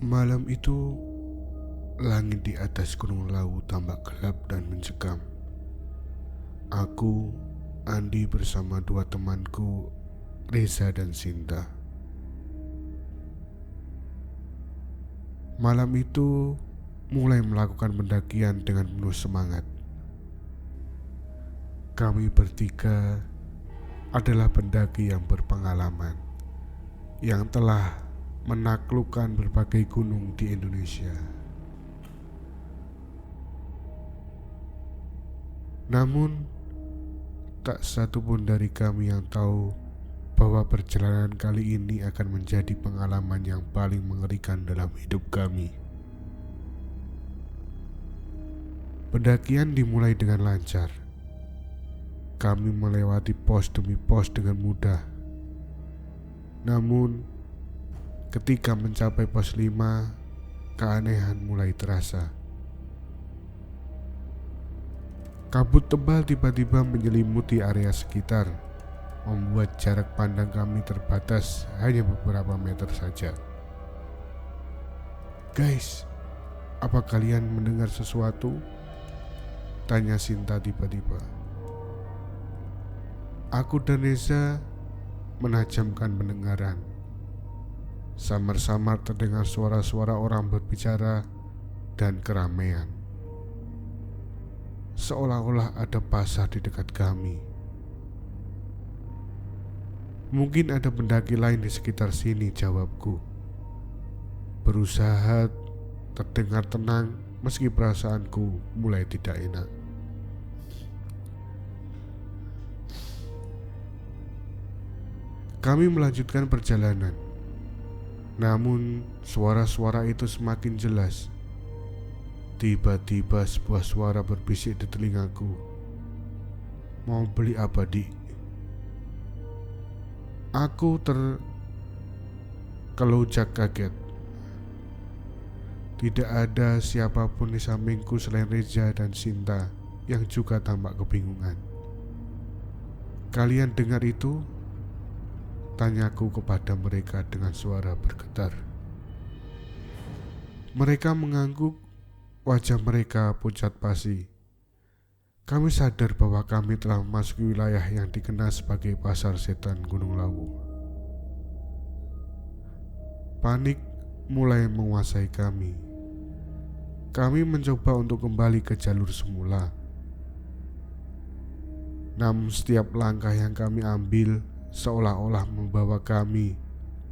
Malam itu, langit di atas Gunung Lawu tampak gelap dan mencekam. Aku, Andi bersama dua temanku, Reza dan Sinta. Malam itu mulai melakukan pendakian dengan penuh semangat. Kami bertiga adalah pendaki yang berpengalaman, yang telah menaklukkan berbagai gunung di Indonesia. Namun, tak satu pun dari kami yang tahu bahwa perjalanan kali ini akan menjadi pengalaman yang paling mengerikan dalam hidup kami. Pendakian dimulai dengan lancar. Kami melewati pos demi pos dengan mudah. Namun, ketika mencapai pos 5, keanehan mulai terasa. Kabut tebal tiba-tiba menyelimuti area sekitar, membuat jarak pandang kami terbatas hanya beberapa meter saja. "Guys, apa kalian mendengar sesuatu?" tanya Sinta tiba-tiba. Aku dan Reza menajamkan pendengaran. Samar-samar terdengar suara-suara orang berbicara dan keramaian. Seolah-olah ada pasar di dekat kami. "Mungkin ada pendaki lain di sekitar sini," jawabku. Berusaha terdengar tenang meski perasaanku mulai tidak enak. Kami melanjutkan perjalanan. Namun suara-suara itu semakin jelas. Tiba-tiba sebuah suara berbisik di telingaku. "Mau beli apa, Dik?" Aku terkelujak kaget. Tidak ada siapapun di sampingku selain Reza dan Sinta yang juga tampak kebingungan. "Kalian dengar itu?" tanyaku kepada mereka dengan suara bergetar. Mereka mengangguk, wajah mereka pucat pasi. Kami sadar bahwa kami telah memasuki wilayah yang dikenal sebagai Pasar Setan Gunung Lawu. Panik mulai menguasai kami. Kami mencoba untuk kembali ke jalur semula. Namun setiap langkah yang kami ambil seolah-olah membawa kami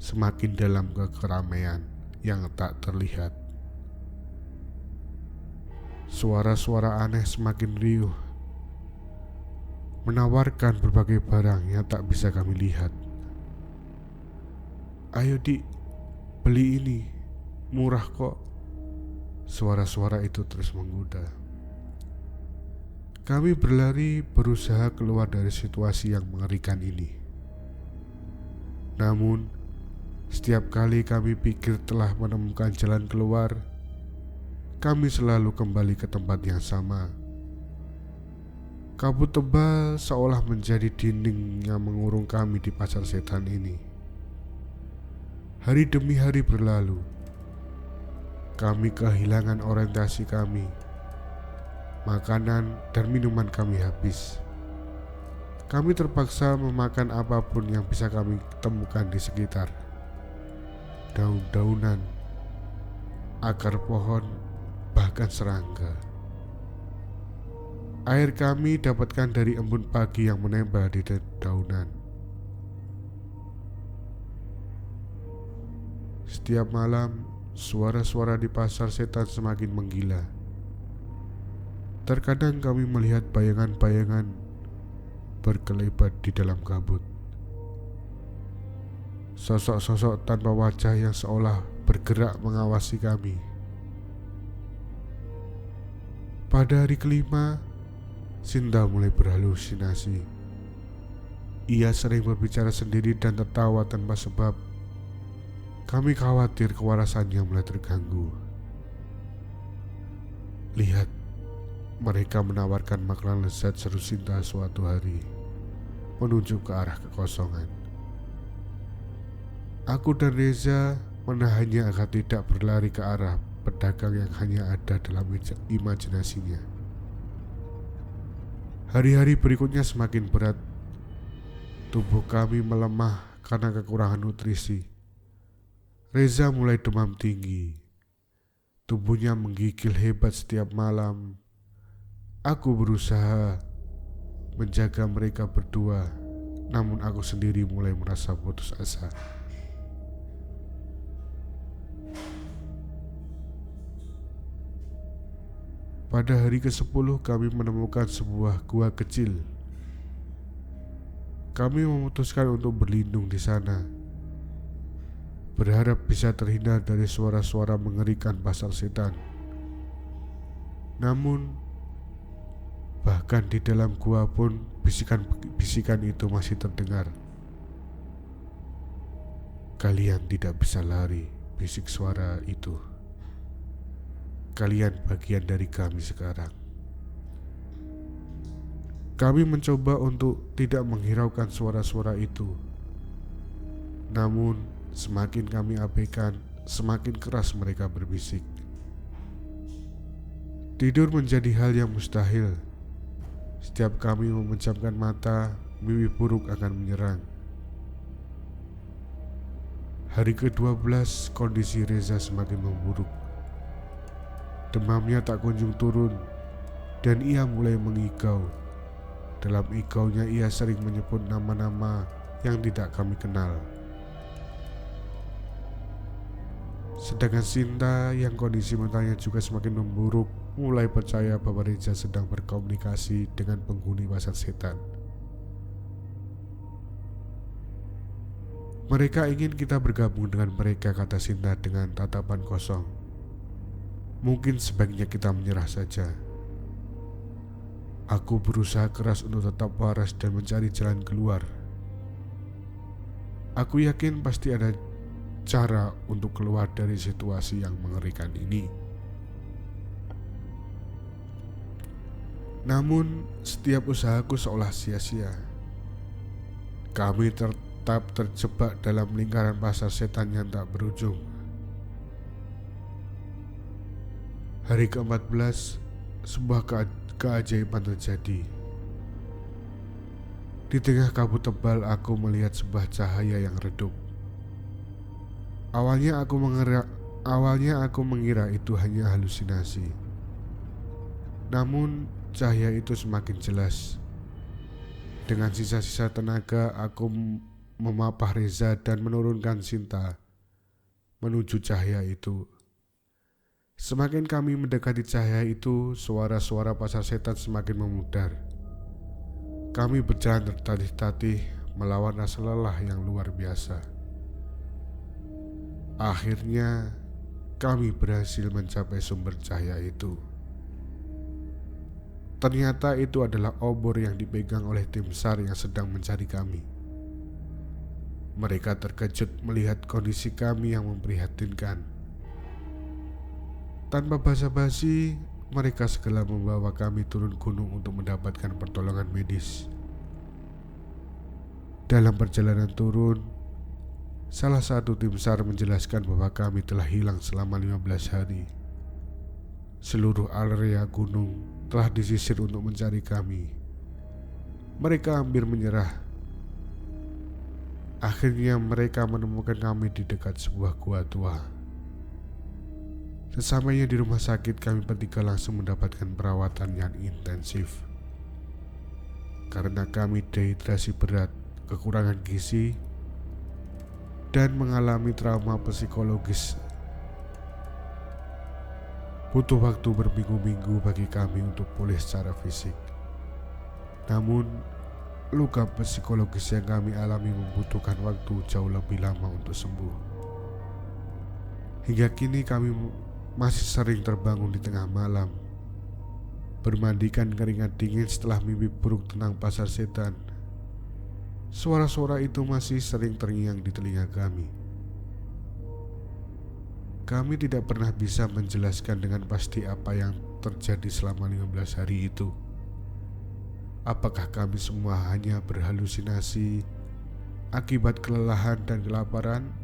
semakin dalam ke keramaian yang tak terlihat. Suara-suara aneh semakin riuh, menawarkan berbagai barang yang tak bisa kami lihat. "Ayo, Dik, beli ini, murah kok." Suara-suara itu terus menggoda. Kami berlari berusaha keluar dari situasi yang mengerikan ini. Namun, setiap kali kami pikir telah menemukan jalan keluar, kami selalu kembali ke tempat yang sama. Kabut tebal seolah menjadi dinding yang mengurung kami di pasar setan ini. Hari demi hari berlalu. Kami kehilangan orientasi kami. Makanan dan minuman kami habis. Kami terpaksa memakan apapun yang bisa kami temukan di sekitar. Daun-daunan, akar pohon, bahkan serangga. Air kami dapatkan dari embun pagi yang menempel di dedaunan. Setiap malam, suara-suara di pasar setan semakin menggila. Terkadang kami melihat bayangan-bayangan berkelebat di dalam kabut. Sosok-sosok tanpa wajah yang seolah bergerak mengawasi kami. Pada hari kelima, Sinta mulai berhalusinasi. Ia sering berbicara sendiri dan tertawa tanpa sebab. Kami khawatir kewarasannya mulai terganggu. "Lihat, mereka menawarkan makanan lezat," seru Sinta suatu hari, menunjuk ke arah kekosongan. Aku dan Reza menahannya agar tidak berlari ke arah pedagang yang hanya ada dalam imajinasinya. Hari-hari berikutnya semakin berat. Tubuh kami melemah karena kekurangan nutrisi. Reza mulai demam tinggi. Tubuhnya menggigil hebat setiap malam. Aku berusaha menjaga mereka berdua, namun aku sendiri mulai merasa putus asa. Pada hari ke-10 kami menemukan sebuah gua kecil. Kami memutuskan untuk berlindung di sana, berharap bisa terhindar dari suara-suara mengerikan pasar setan. Namun, bahkan di dalam gua pun bisikan itu masih terdengar. "Kalian tidak bisa lari," bisik suara itu. "Kalian bagian dari kami sekarang." Kami mencoba untuk tidak menghiraukan suara-suara itu. Namun, semakin kami abaikan, semakin keras mereka berbisik. Tidur menjadi hal yang mustahil. Setiap kami memejamkan mata, mimpi buruk akan menyerang. Hari ke-12 kondisi Reza semakin memburuk. Demamnya tak kunjung turun dan ia mulai mengigau. Dalam igaunya ia sering menyebut nama-nama yang tidak kami kenal. Sedangkan Sinta yang kondisi mentalnya juga semakin memburuk mulai percaya bahwa Reza sedang berkomunikasi dengan penghuni pasar setan. "Mereka ingin kita bergabung dengan mereka," kata Sinta dengan tatapan kosong. "Mungkin sebaiknya kita menyerah saja." Aku berusaha keras untuk tetap waras dan mencari jalan keluar. Aku yakin pasti ada cara untuk keluar dari situasi yang mengerikan ini. Namun, setiap usahaku seolah sia-sia. Kami tetap terjebak dalam lingkaran pasar setan yang tak berujung. Hari ke-14, sebuah keajaiban terjadi. Di tengah kabut tebal, aku melihat sebuah cahaya yang redup. Awalnya aku mengira itu hanya halusinasi. Namun, cahaya itu semakin jelas. Dengan sisa-sisa tenaga, aku memapah Reza dan menurunkan Sinta menuju cahaya itu. Semakin kami mendekati cahaya itu, suara-suara pasar setan semakin memudar. Kami berjalan tertatih-tatih melawan rasa lelah yang luar biasa. Akhirnya, kami berhasil mencapai sumber cahaya itu. Ternyata itu adalah obor yang dipegang oleh tim SAR yang sedang mencari kami. Mereka terkejut melihat kondisi kami yang memprihatinkan. Tanpa basa-basi, mereka segera membawa kami turun gunung untuk mendapatkan pertolongan medis. Dalam perjalanan turun, salah satu tim SAR menjelaskan bahwa kami telah hilang selama 15 hari. Seluruh area gunung telah disisir untuk mencari kami. Mereka hampir menyerah. Akhirnya mereka menemukan kami di dekat sebuah gua tua. Sesampainya di rumah sakit, kami bertiga langsung mendapatkan perawatan yang intensif. Karena kami dehidrasi berat, kekurangan gizi, dan mengalami trauma psikologis. Butuh waktu berminggu-minggu bagi kami untuk pulih secara fisik. Namun, luka psikologis yang kami alami membutuhkan waktu jauh lebih lama untuk sembuh. Hingga kini kami masih sering terbangun di tengah malam, bermandikan keringat dingin setelah mimpi buruk tentang pasar setan. Suara-suara itu masih sering terngiang di telinga kami. Kami tidak pernah bisa menjelaskan dengan pasti apa yang terjadi selama 15 hari itu. Apakah kami semua hanya berhalusinasi akibat kelelahan dan kelaparan?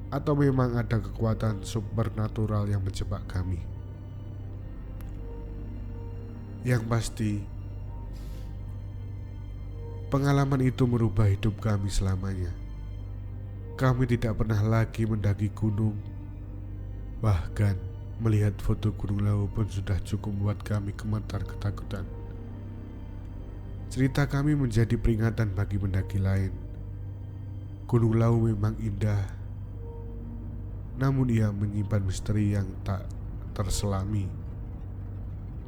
atau memang ada kekuatan supernatural yang menjebak kami. Yang pasti, pengalaman itu merubah hidup kami selamanya. Kami tidak pernah lagi mendaki gunung. Bahkan melihat foto Gunung Lawu pun sudah cukup membuat kami gemetar ketakutan. Cerita kami menjadi peringatan bagi pendaki lain. Gunung Lawu memang indah, namun ia menyimpan misteri yang tak terselami.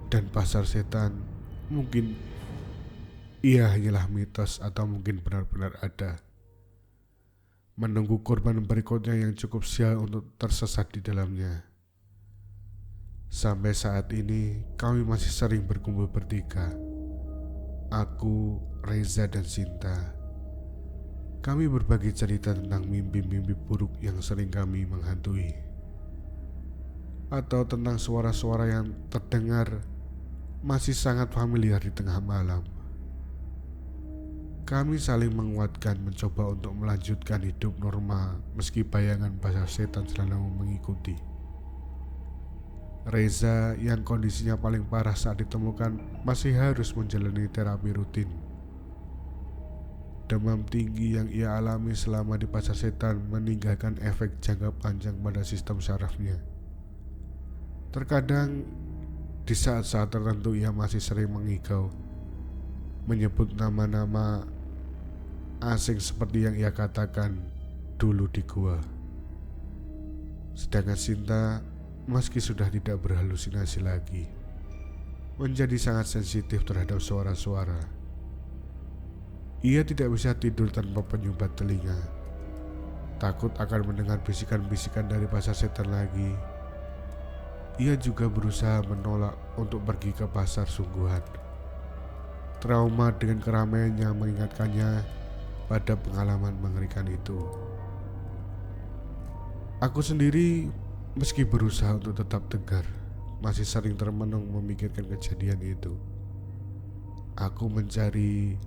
Dan pasar setan mungkin ia hanyalah mitos atau mungkin benar-benar ada, menunggu korban berikutnya yang cukup sial untuk tersesat di dalamnya. Sampai saat ini kami masih sering berkumpul bertiga, aku, Reza, dan Sinta. Kami berbagi cerita tentang mimpi-mimpi buruk yang sering kami menghantui, atau tentang suara-suara yang terdengar masih sangat familiar di tengah malam. Kami saling menguatkan mencoba untuk melanjutkan hidup normal meski bayangan pasar setan selalu mengikuti. Reza yang kondisinya paling parah saat ditemukan masih harus menjalani terapi rutin. Demam tinggi yang ia alami selama di pasar setan meninggalkan efek jangka panjang pada sistem sarafnya. Terkadang di saat-saat tertentu ia masih sering mengigau, menyebut nama-nama asing seperti yang ia katakan dulu di gua. Sedangkan Sinta, meski sudah tidak berhalusinasi lagi, menjadi sangat sensitif terhadap suara-suara. Ia tidak bisa tidur tanpa penyumbat telinga, takut akan mendengar bisikan-bisikan dari pasar setan lagi. Ia juga berusaha menolak untuk pergi ke pasar sungguhan. Trauma dengan keramaiannya mengingatkannya pada pengalaman mengerikan itu. Aku sendiri, meski berusaha untuk tetap tegar, masih sering termenung memikirkan kejadian itu. Aku mencari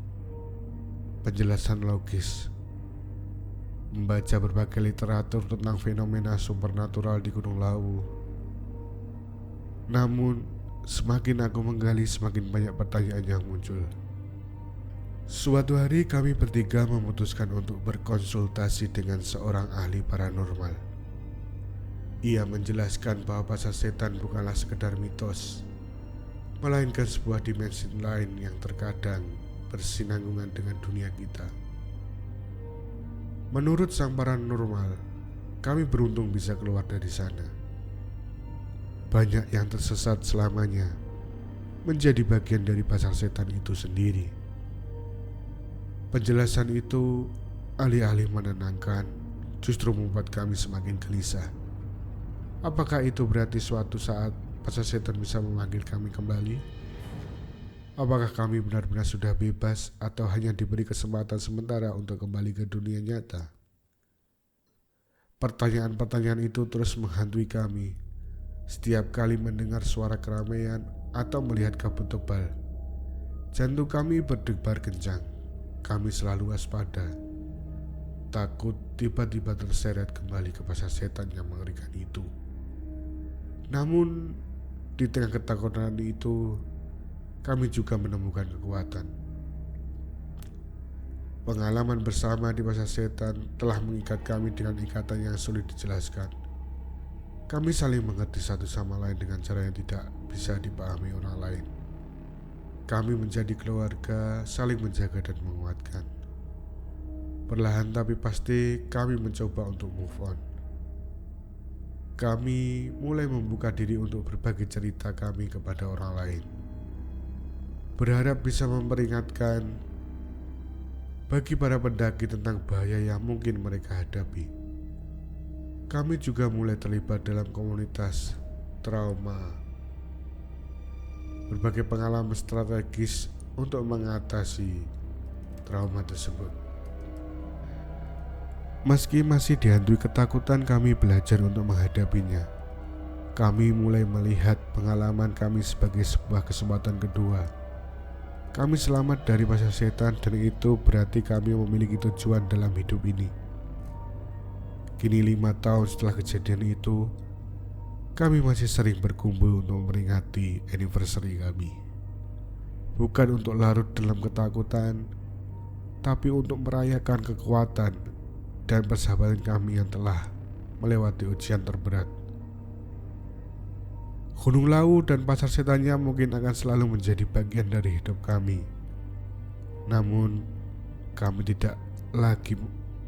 penjelasan logis, membaca berbagai literatur tentang fenomena supernatural di Gunung Lawu. Namun, semakin aku menggali, semakin banyak pertanyaan yang muncul. Suatu hari kami bertiga memutuskan untuk berkonsultasi dengan seorang ahli paranormal. Ia menjelaskan bahwa pasar setan bukanlah sekedar mitos, melainkan sebuah dimensi lain yang terkadang bersinanggungan dengan dunia kita. Menurut sang paranormal, kami beruntung bisa keluar dari sana. Banyak yang tersesat selamanya menjadi bagian dari pasar setan itu sendiri. Penjelasan itu alih-alih menenangkan, justru membuat kami semakin gelisah. Apakah itu berarti suatu saat pasar setan bisa memanggil kami kembali? Apakah kami benar-benar sudah bebas atau hanya diberi kesempatan sementara untuk kembali ke dunia nyata? Pertanyaan-pertanyaan itu terus menghantui kami. Setiap kali mendengar suara keramaian atau melihat kabut tebal, jantung kami berdebar kencang. Kami selalu waspada, takut tiba-tiba terseret kembali ke pasar setan yang mengerikan itu. Namun, di tengah ketakutan itu, kami juga menemukan kekuatan. Pengalaman bersama di pasar setan telah mengikat kami dengan ikatan yang sulit dijelaskan. Kami saling mengerti satu sama lain dengan cara yang tidak bisa dipahami orang lain. Kami menjadi keluarga, saling menjaga dan menguatkan. Perlahan tapi pasti kami mencoba untuk move on. Kami mulai membuka diri untuk berbagi cerita kami kepada orang lain, berharap bisa memperingatkan bagi para pendaki tentang bahaya yang mungkin mereka hadapi. Kami juga mulai terlibat dalam komunitas trauma, berbagai pengalaman strategis untuk mengatasi trauma tersebut. Meski masih dihantui ketakutan, kami belajar untuk menghadapinya. Kami mulai melihat pengalaman kami sebagai sebuah kesempatan kedua. Kami selamat dari pasar setan dan itu berarti kami memiliki tujuan dalam hidup ini. Kini 5 tahun setelah kejadian itu, kami masih sering berkumpul untuk memperingati anniversary kami. Bukan untuk larut dalam ketakutan, tapi untuk merayakan kekuatan dan persahabatan kami yang telah melewati ujian terberat. Gunung Lawu dan pasar setannya mungkin akan selalu menjadi bagian dari hidup kami. Namun, kami tidak lagi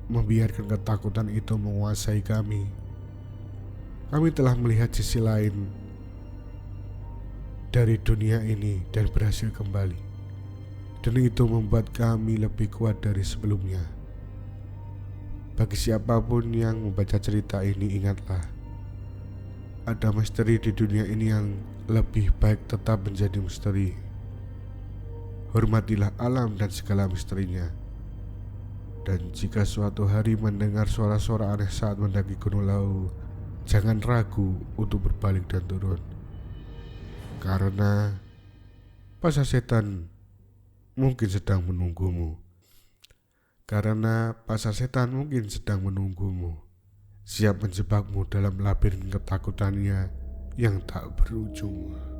membiarkan ketakutan itu menguasai kami. Kami telah melihat sisi lain dari dunia ini dan berhasil kembali. Dan itu membuat kami lebih kuat dari sebelumnya. Bagi siapapun yang membaca cerita ini, ingatlah, ada misteri di dunia ini yang lebih baik tetap menjadi misteri. Hormatilah alam dan segala misterinya. Dan jika suatu hari mendengar suara-suara aneh saat mendaki Gunung Lawu, jangan ragu untuk berbalik dan turun. Karena pasar setan mungkin sedang menunggumu. Siap menjebakmu dalam labirin ketakutannya yang tak berujung.